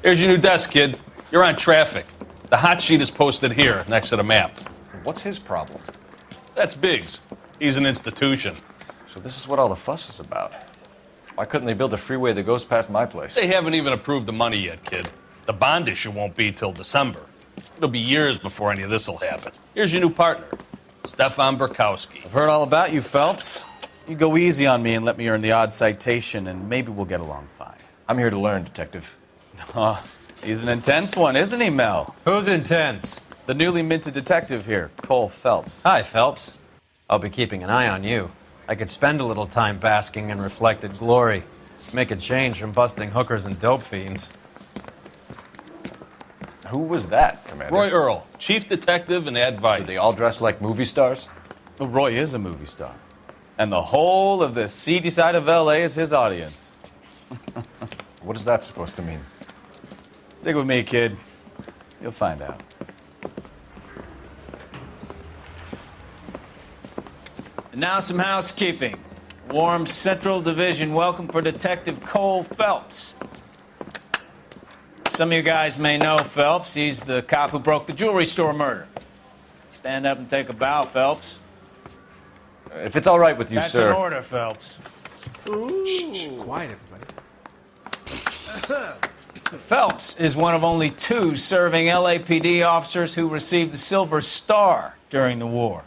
Here's your new desk, kid. You're on traffic. The hot sheet is posted here, next to the map. What's his problem? That's Biggs. He's an institution. So this is what all the fuss is about. Why couldn't they build a freeway that goes past my place? They haven't even approved the money yet, kid. The bond issue won't be till December. It'll be years before any of this will happen. Here's your new partner, Stefan Burkowski. I've heard all about you, Phillps. You go easy on me and let me earn the odd citation, and maybe we'll get along fine. I'm here to learn, Detective. Oh, he's an intense one, isn't he, Mel? Who's intense? The newly minted detective here, Cole Phillps. Hi, Phillps. I'll be keeping an eye on you. I could spend a little time basking in reflected glory. Make a change from busting hookers and dope fiends. Who was that, Commander? Roy Earl, chief detective and advice. Do they all dress like movie stars? Well, Roy is a movie star. And the whole of the seedy side of L.A. is his audience. What is that supposed to mean? Stick with me, kid. You'll find out. And now some housekeeping. Warm Central Division welcome for Detective Cole Phillps. Some of you guys may know Phillps. He's the cop who broke the jewelry store murder. Stand up and take a bow, Phillps. If it's all right with you, That's sir. an order, Phillps. Shh, quiet, everybody. Phillps is one of only 2 serving LAPD officers who received the Silver Star during the war.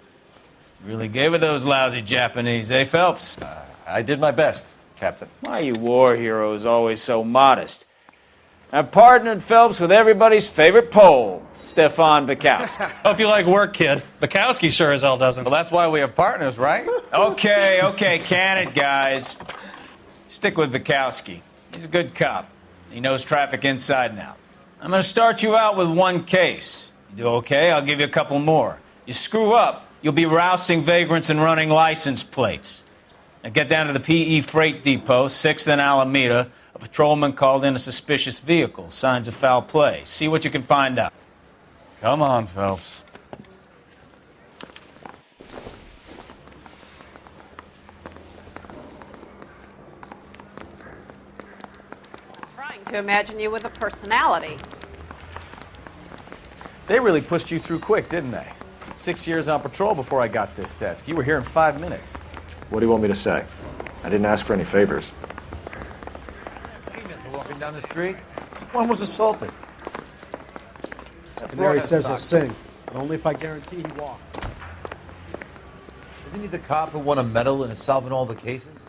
Really gave it those lousy Japanese, eh, Phillps? I did my best, Captain. Why are you war heroes always so modest? I've partnered Phillps with everybody's favorite Pole, Stefan Burkowski. Hope you like work, kid. Bukowski sure as hell doesn't. Well, that's why we have partners, right? Okay, can it, guys. Stick with Burkowski. He's a good cop. He knows traffic inside and out. I'm going to start you out with 1 case. You do okay, I'll give you a couple more. You screw up, you'll be rousting vagrants and running license plates. Now get down to the PE Freight Depot, 6th and Alameda. A patrolman called in a suspicious vehicle. Signs of foul play. See what you can find out. Come on, Phillps. Trying to imagine you with a personality. They really pushed you through quick, didn't they? 6 years on patrol before I got this desk. You were here in 5 minutes. What do you want me to say? I didn't ask for any favors. Walking down the street, one was assaulted. Mary says he'll sing, but only if I guarantee he walked. Isn't he the cop who won a medal and is solving all the cases?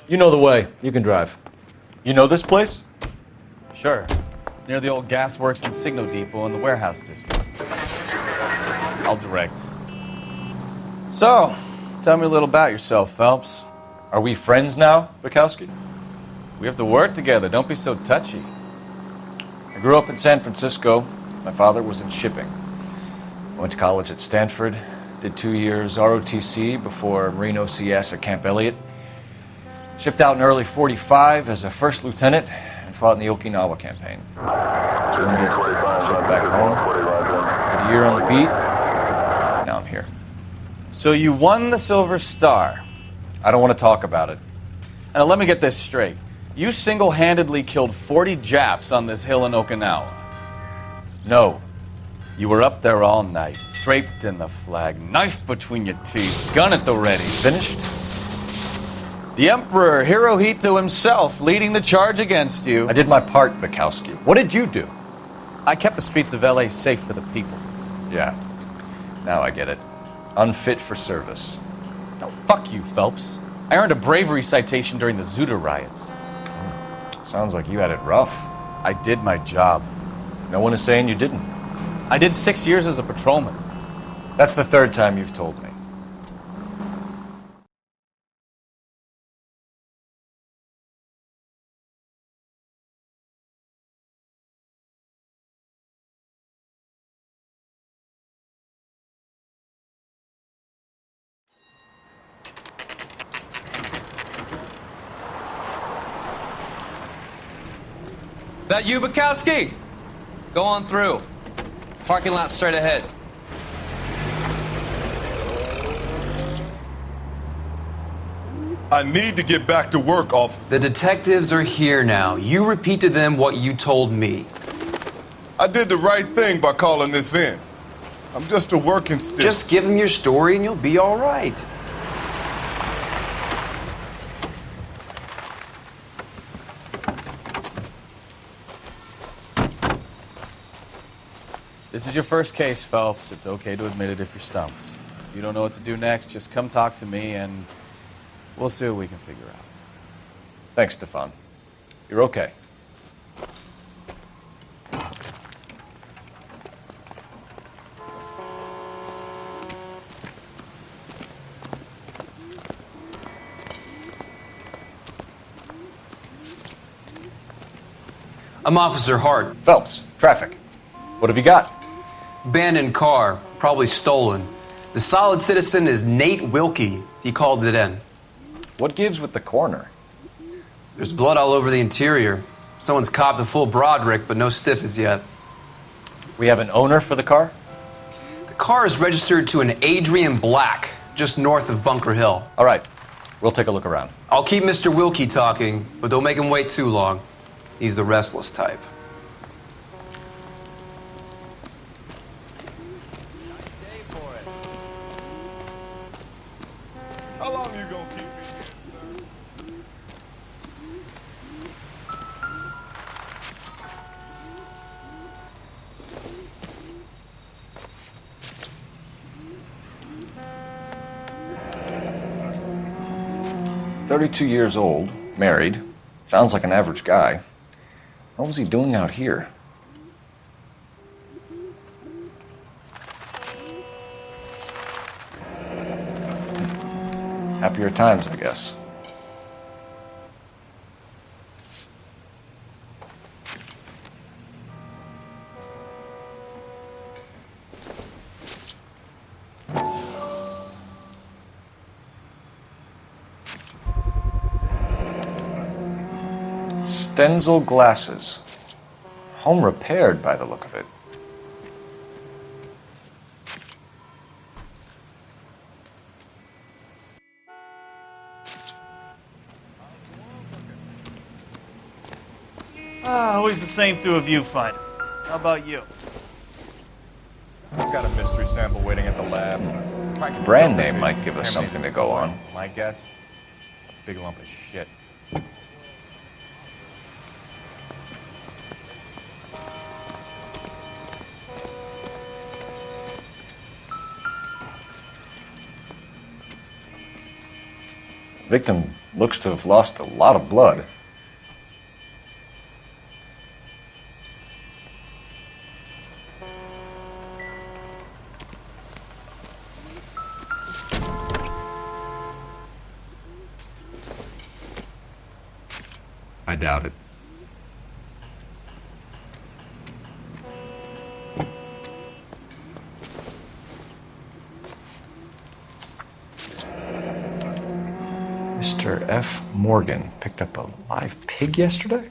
You know the way. You can drive. You know this place? Sure. Near the old gasworks and signal depot in the warehouse district. I'll direct. So, tell me a little about yourself, Phillps. Are we friends now, Burkowski? We have to work together. Don't be so touchy. I grew up in San Francisco. My father was in shipping. I went to college at Stanford, did 2 years ROTC before Marine OCS at Camp Elliott. Shipped out in early '45 as a first lieutenant and fought in the Okinawa campaign. Was wounded, shipped back home, did a year on the beat. Now I'm here. So you won the Silver Star. I don't want to talk about it. Now let me get this straight. You single-handedly killed 40 Japs on this hill in Okinawa. No. You were up there all night, draped in the flag, knife between your teeth, gun at the ready. Finished? The Emperor Hirohito himself leading the charge against you. I did my part, Burkowski. What did you do? I kept the streets of L.A. safe for the people. Yeah. Now I get it. Unfit for service. No, fuck you, Phillps. I earned a bravery citation during the Zuda riots. Sounds like you had it rough. I did my job. No one is saying you didn't. I did 6 years as a patrolman. That's the 3rd time you've told me. That you, Bukowski? Go on through. Parking lot straight ahead. I need to get back to work, officer. The detectives are here now. You repeat to them what you told me. I did the right thing by calling this in. I'm just a working stick. Just give them your story and you'll be all right. This is your first case, Phelps. It's okay to admit it if you're stumped. If you don't know what to do next, just come talk to me and we'll see what we can figure out. Thanks, Stefan. You're okay. I'm Officer Hart. Phelps, traffic. What have you got? Abandoned car, probably stolen. The solid citizen is Nate Wilkie. He called it in. What gives with the coroner? There's blood all over the interior. Someone's copped a full Broderick, but no stiff as yet. We have an owner for the car? The car is registered to an Adrian Black, just north of Bunker Hill. All right, we'll take a look around. I'll keep Mr. Wilkie talking, but don't make him wait too long. He's the restless type. How long you gonna keep me here, sir? 32 years old, married. Sounds like an average guy. What was he doing out here? Happier times, I guess. Stenzel glasses. Home repaired by the look of it. Always the same through a viewfinder. How about you? I've got a mystery sample waiting at the lab. The brand name might give us something to go on. My guess, a big lump of shit. Victim looks to have lost a lot of blood. I doubt it. Mr. F. Morgan picked up a live pig yesterday?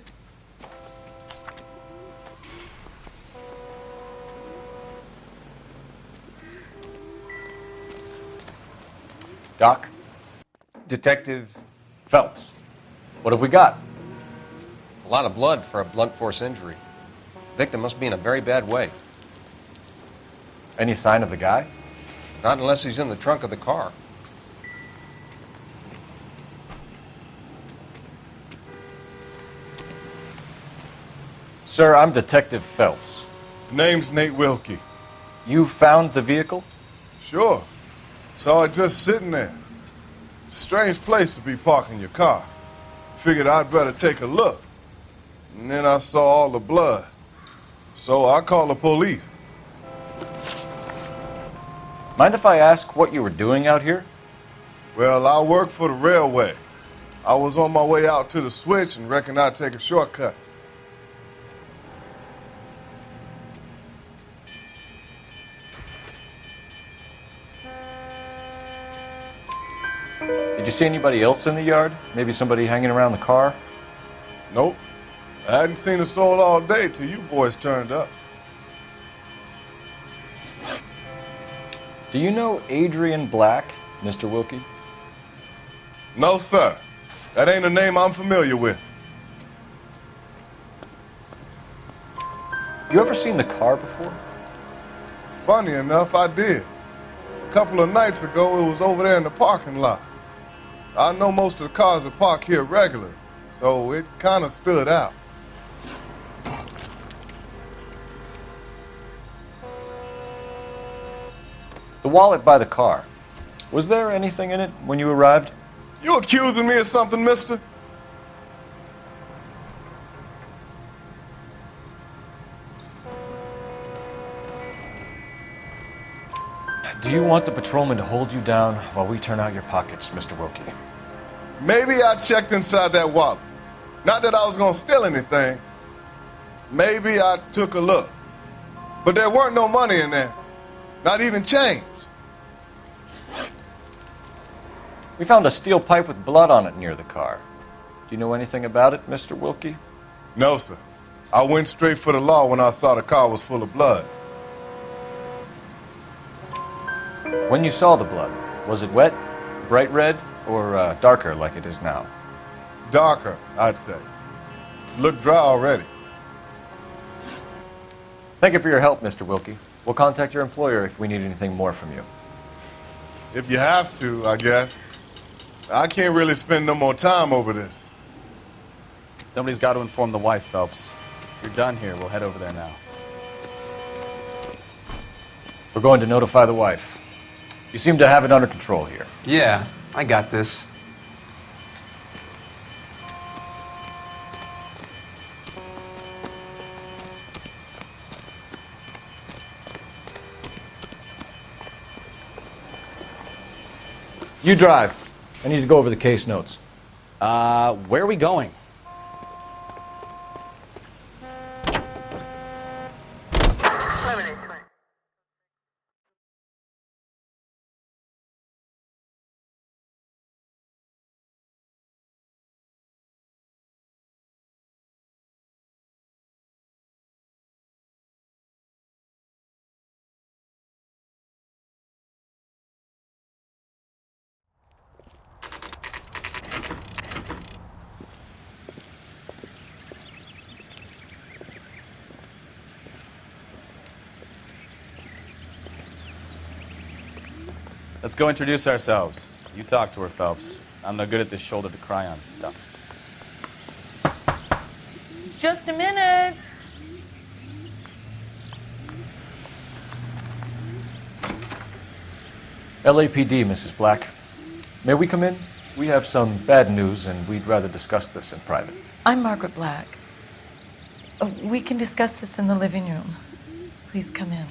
Doc? Detective, Phelps. What have we got? a lot of blood for a blunt force injury. Victim must be in a very bad way. Any sign of the guy? Not unless he's in the trunk of the car. Sir, I'm Detective Phelps. Name's Nate Wilkie. You found the vehicle? Sure. Saw it just sitting there. Strange place to be parking your car. Figured I'd better take a look. And then I saw all the blood. So I called the police. Mind if I ask what you were doing out here? Well, I work for the railway. I was on my way out to the switch and reckoned I'd take a shortcut. Did you see anybody else in the yard? Maybe somebody hanging around the car? Nope. I hadn't seen a soul all day till you boys turned up. Do you know Adrian Black, Mr. Wilkie? No, sir. That ain't a name I'm familiar with. You ever seen the car before? Funny enough, I did. A couple of nights ago, it was over there in the parking lot. I know most of the cars are parked here regular, so it kind of stood out. The wallet by the car. Was there anything in it when you arrived? You accusing me of something, mister? Do you want the patrolman to hold you down while we turn out your pockets, Mr. Wilkie? Maybe I checked inside that wallet. Not that I was gonna steal anything. Maybe I took a look. But there weren't no money in there. Not even change. We found a steel pipe with blood on it near the car. Do you know anything about it, Mr. Wilkie? No, sir. I went straight for the law when I saw the car was full of blood. When you saw the blood, was it wet, bright red, or darker like it is now? Darker, I'd say. Looked dry already. Thank you for your help, Mr. Wilkie. We'll contact your employer if we need anything more from you. If you have to, I guess. I can't really spend no more time over this. Somebody's got to inform the wife, Phelps. If you're done here, we'll head over there now. We're going to notify the wife. You seem to have it under control here. Yeah, I got this. You drive. I need to go over the case notes. Where are we going? Let's go introduce ourselves. You talk to her, Phelps. I'm no good at this shoulder to cry on stuff. Just a minute. LAPD, Mrs. Black. May we come in? We have some bad news, and we'd rather discuss this in private. I'm Margaret Black. We can discuss this in the living room. Please come in.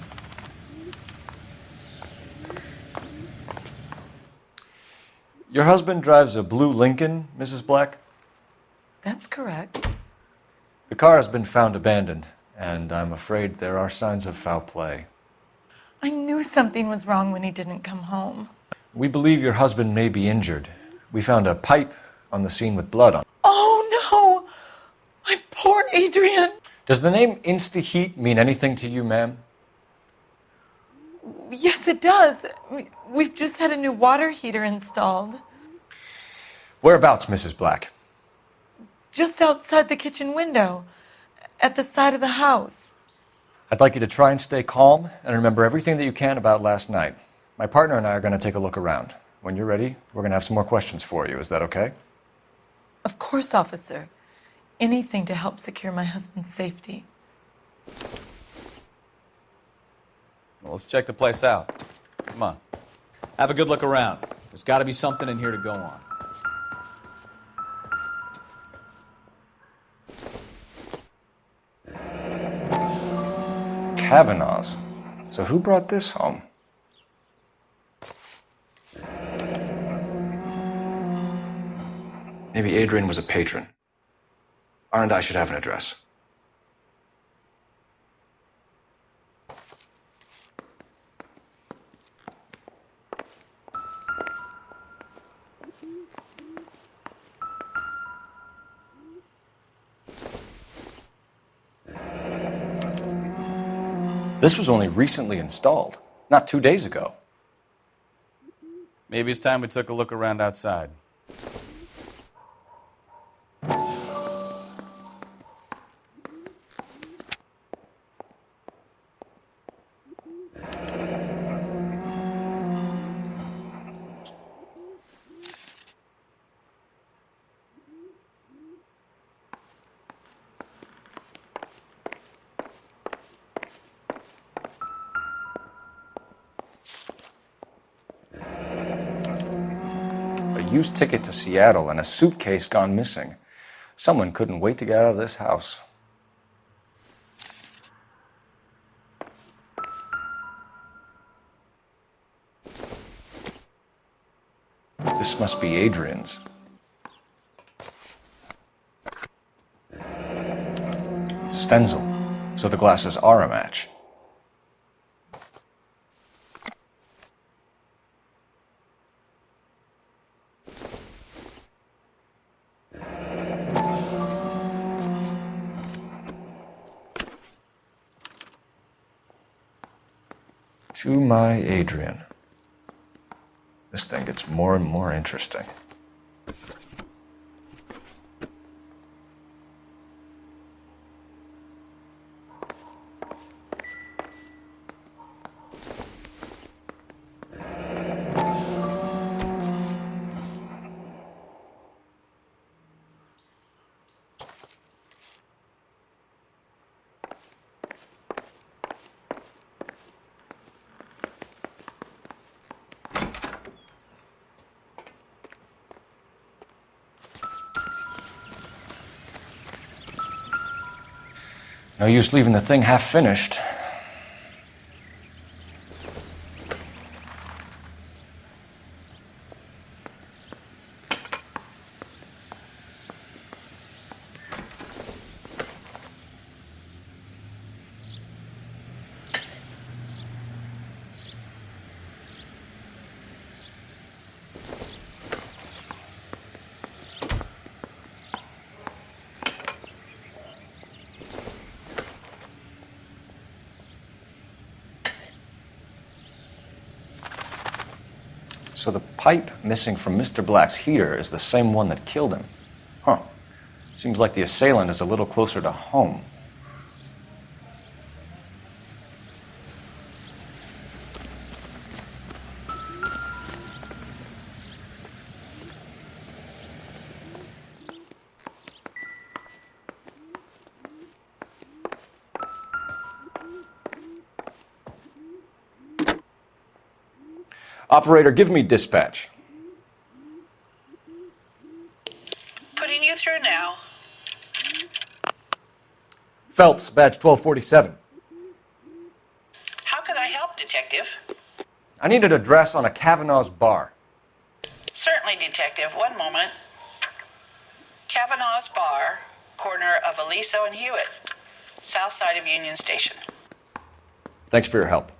Your husband drives a blue Lincoln, Mrs. Black? That's correct. The car has been found abandoned, and I'm afraid there are signs of foul play. I knew something was wrong when he didn't come home. We believe your husband may be injured. We found a pipe on the scene with blood on it. Oh, no! My poor Adrian! Does the name Insta-Heat mean anything to you, ma'am? Yes, it does. We've just had a new water heater installed. Whereabouts, Mrs. Black? Just outside the kitchen window, at the side of the house. I'd like you to try and stay calm and remember everything that you can about last night. My partner and I are going to take a look around. When you're ready, we're going to have some more questions for you. Is that okay? Of course, officer. Anything to help secure my husband's safety. Well, let's check the place out. Come on. Have a good look around. There's got to be something in here to go on. Kavanaugh's. So who brought this home? Maybe Adrian was a patron. R&I should have an address. This was only recently installed, not 2 days ago. Maybe it's time we took a look around outside. used ticket to Seattle and a suitcase gone missing. Someone couldn't wait to get out of this house. This must be Adrian's. Stencil, so the glasses are a match. To my Adrian. This thing gets more and more interesting. No use leaving the thing half finished. So the pipe missing from Mr. Black's heater is the same one that killed him. Huh. Seems like the assailant is a little closer to home. Operator, give me dispatch. Putting you through now. Phillps, badge 1247. How can I help, Detective? I need an address on a Kavanaugh's bar. Certainly, Detective. One moment. Kavanaugh's Bar, corner of Aliso and Hewitt, south side of Union Station. Thanks for your help.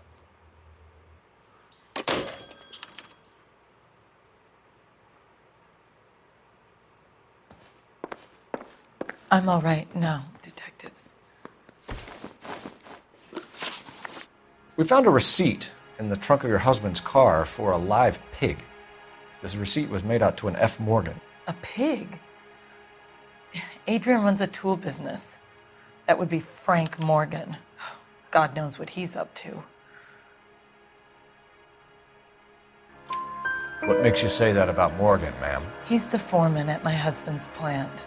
I'm all right now, detectives. We found a receipt in the trunk of your husband's car for a live pig. This receipt was made out to an F. Morgan. A pig? Adrian runs a tool business. That would be Frank Morgan. God knows what he's up to. What makes you say that about Morgan, ma'am? He's the foreman at my husband's plant.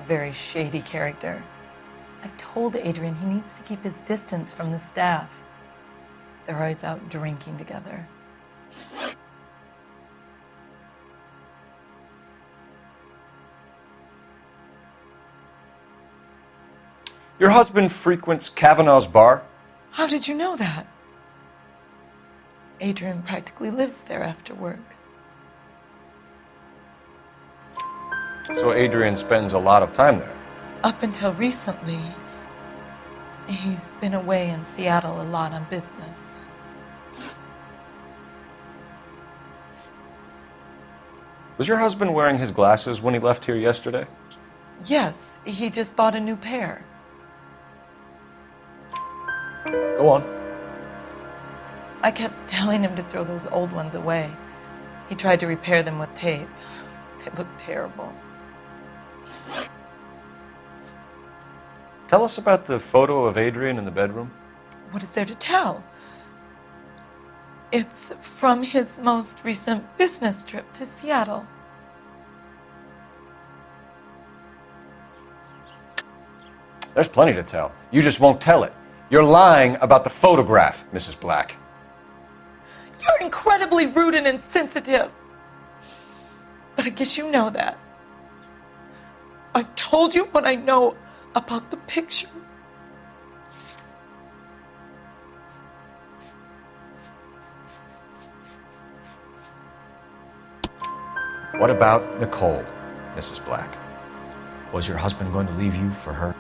A very shady character. I've told Adrian he needs to keep his distance from the staff. They're always out drinking together. Your husband frequents Kavanaugh's bar? How did you know that? Adrian practically lives there after work. So Adrian spends a lot of time there? Up until recently, he's been away in Seattle a lot on business. Was your husband wearing his glasses when he left here yesterday? Yes, he just bought a new pair. Go on. I kept telling him to throw those old ones away. He tried to repair them with tape. They look terrible. Tell us about the photo of Adrian in the bedroom. What is there to tell? It's from his most recent business trip to Seattle. There's plenty to tell. You just won't tell it. You're lying about the photograph, Mrs. Black. You're incredibly rude and insensitive. But I guess you know that. I've told you what I know about the picture. What about Nicole, Mrs. Black? Was your husband going to leave you for her?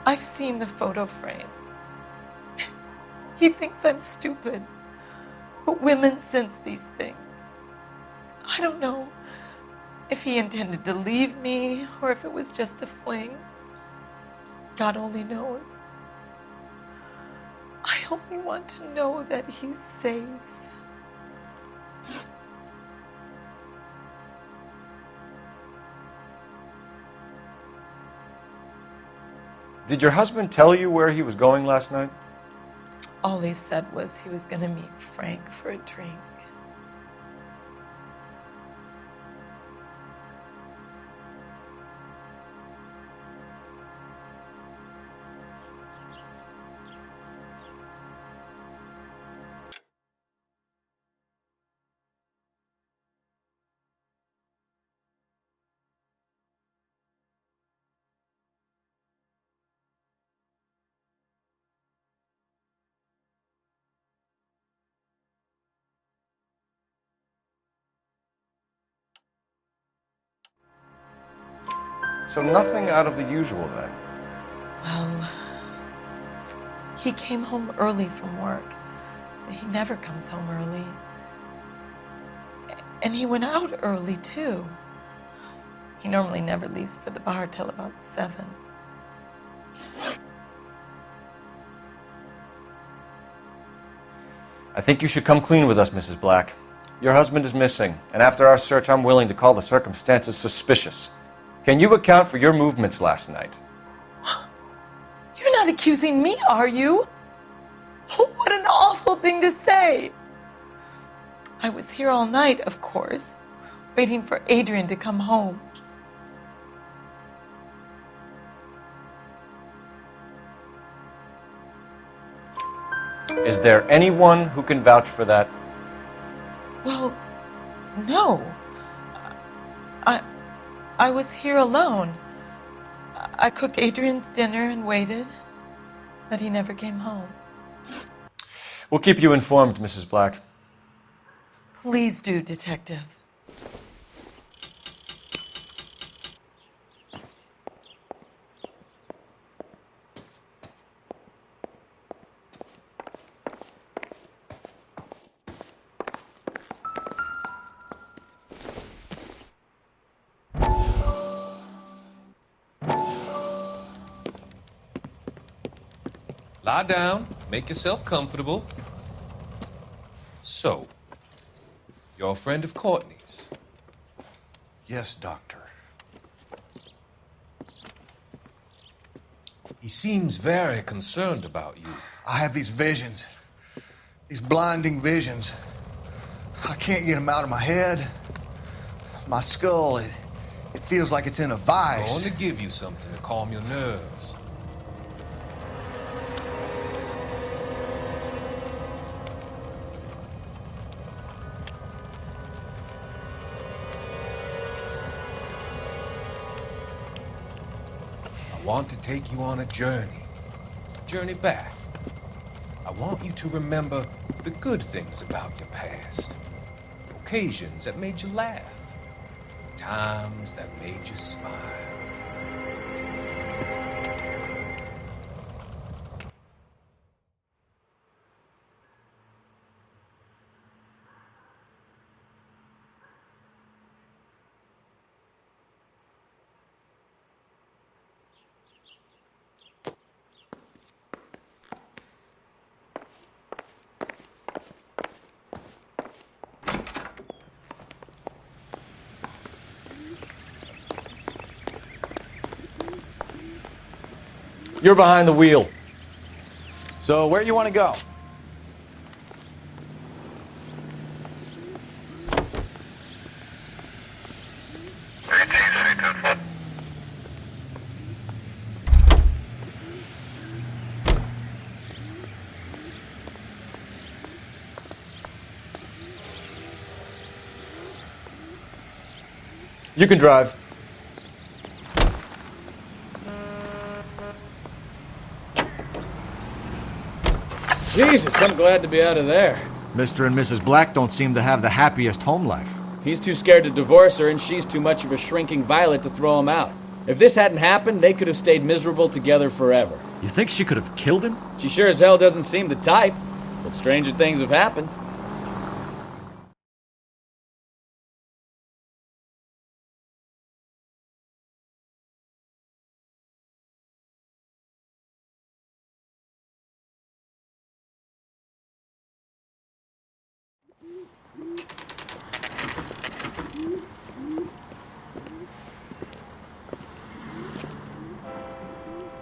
I've seen the photo frame. He thinks I'm stupid. But women sense these things. I don't know if he intended to leave me or if it was just a fling. God only knows. I only want to know that he's safe. Did your husband tell you where he was going last night? All he said was he was going to meet Frank for a drink. So nothing out of the usual then? Well, he came home early from work. He never comes home early. And he went out early, too. He normally never leaves for the bar till about 7. I think you should come clean with us, Mrs. Black. Your husband is missing, and after our search, I'm willing to call the circumstances suspicious. Can you account for your movements last night? You're not accusing me, are you? What an awful thing to say. I was here all night, of course, waiting for Adrian to come home. Is there anyone who can vouch for that? Well, no. I was here alone. I cooked Adrian's dinner and waited, but he never came home. We'll keep you informed, Mrs. Black. Please do, Detective. Lie down, make yourself comfortable. So, you're a friend of Courtney's? Yes, Doctor. He seems very concerned about you. I have these visions. These blinding visions. I can't get them out of my head. My skull, it feels like it's in a vice. I want to give you something to calm your nerves. I want to take you on a journey back. I want you to remember the good things about your past, occasions that made you laugh, times that made you smile. You're behind the wheel. So where you want to go? You can drive. Jesus, I'm glad to be out of there. Mr. and Mrs. Black don't seem to have the happiest home life. He's too scared to divorce her, and she's too much of a shrinking violet to throw him out. If this hadn't happened, they could have stayed miserable together forever. You think she could have killed him? She sure as hell doesn't seem the type, but stranger things have happened.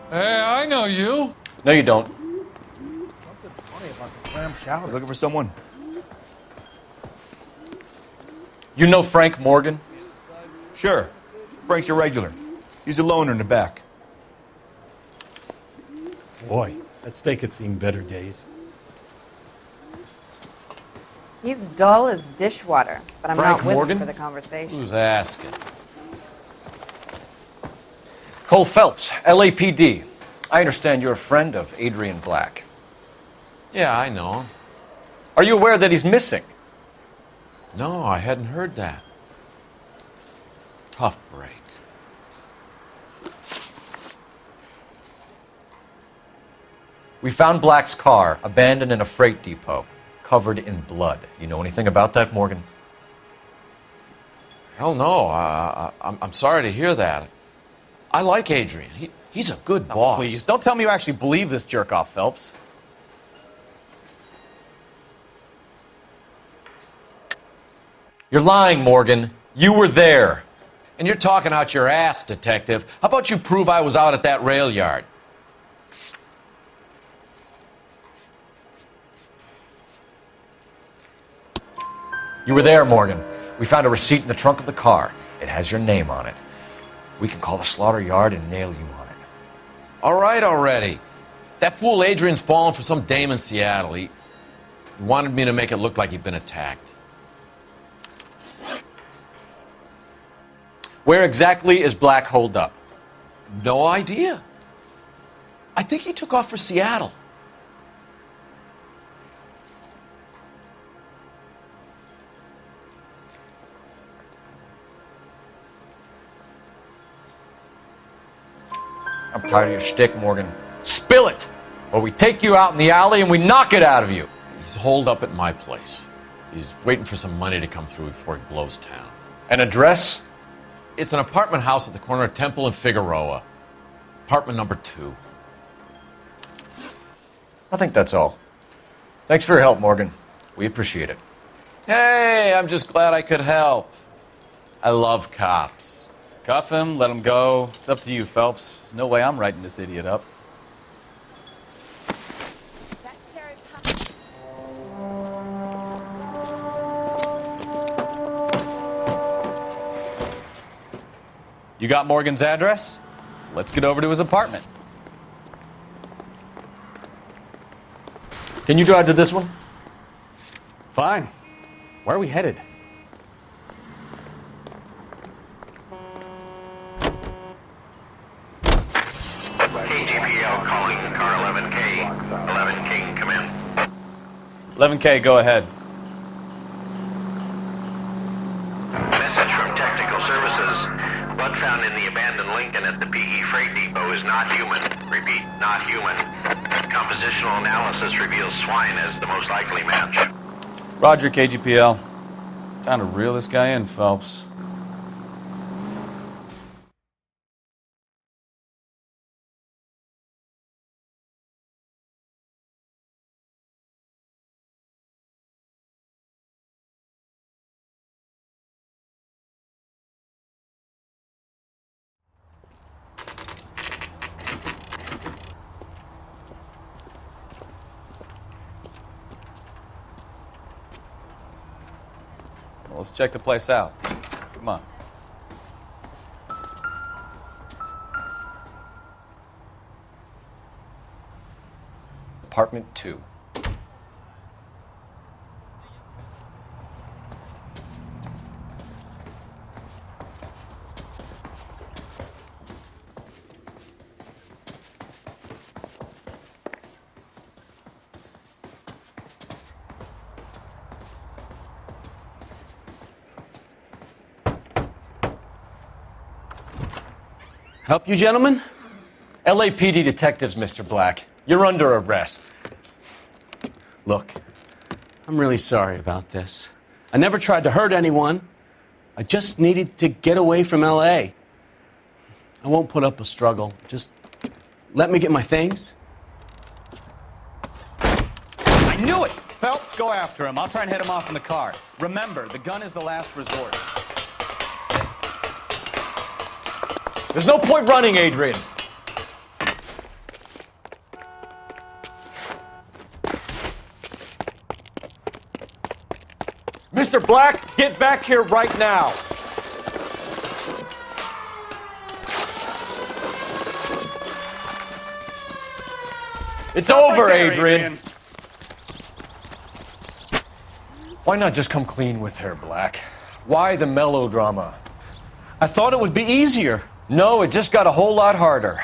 Hey, I know you. No, you don't. Something funny about the clam shower. Looking for someone? You know Frank Morgan? Sure. Frank's your regular. He's a loner in the back. Boy, that steak had seen better days. He's dull as dishwater, but I'm Frank not with Morgan? him for the conversation. Who's asking? Cole Phillps, LAPD. I understand you're a friend of Adrian Black. Yeah, I know him. Are you aware that he's missing? No, I hadn't heard that. Tough break. We found Black's car abandoned in a freight depot, covered in blood. You know anything about that, Morgan? Hell no. I'm sorry to hear that. I like Adrian. He's a good boss. Please, don't tell me you actually believe this jerk-off, Phelps. You're lying, Morgan. You were there. And you're talking out your ass, detective. How about you prove I was out at that rail yard? You were there, Morgan. We found a receipt in the trunk of the car. It has your name on it. We can call the slaughter yard and nail you on it. All right already. That fool Adrian's fallen for some dame in Seattle. He wanted me to make it look like he'd been attacked. Where exactly is Black holed up? No idea. I think he took off for Seattle. I'm tired of your shtick, Morgan. Spill it! Or we take you out in the alley and we knock it out of you. He's holed up at my place. He's waiting for some money to come through before he blows town. An address? It's an apartment house at the corner of Temple and Figueroa. Apartment number 2. I think that's all. Thanks for your help, Morgan. We appreciate it. Hey, I'm just glad I could help. I love cops. Cuff him, let him go. It's up to you, Phelps. There's no way I'm writing this idiot up. You got Morgan's address? Let's get over to his apartment. Can you drive to this one? Fine. Where are we headed? KGPL calling car 11K. 11K, come in. 11K, go ahead. Message from Technical Services. Blood found in the abandoned Lincoln at the PE Freight Depot is not human. Repeat, not human. Compositional analysis reveals swine as the most likely match. Roger, KGPL. It's time to reel this guy in, Phelps. Well, let's check the place out. Come on. Apartment 2. Help you, gentlemen? LAPD detectives, Mr. Black. You're under arrest. Look, I'm really sorry about this. I never tried to hurt anyone. I just needed to get away from L.A. I won't put up a struggle. Just let me get my things. I knew it! Phelps, go after him. I'll try and head him off in the car. Remember, the gun is the last resort. There's no point running, Adrian. Mr. Black, get back here right now. It's over, right there, Adrian. Why not just come clean with her, Black? Why the melodrama? I thought it would be easier. No, it just got a whole lot harder.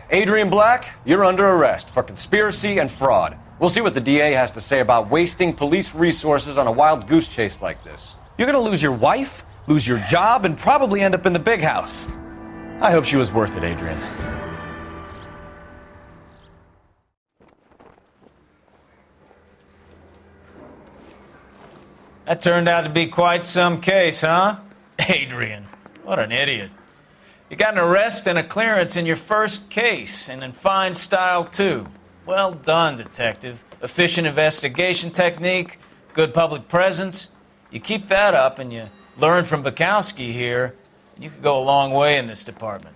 Adrian Black, you're under arrest for conspiracy and fraud. We'll see what the DA has to say about wasting police resources on a wild goose chase like this. You're gonna lose your wife, lose your job, and probably end up in the big house. I hope she was worth it, Adrian. That turned out to be quite some case, huh? Adrian, what an idiot. You got an arrest and a clearance in your first case, and in fine style, too. Well done, detective. Efficient investigation technique, good public presence. You keep that up and you learn from Bukowski here, and you could go a long way in this department.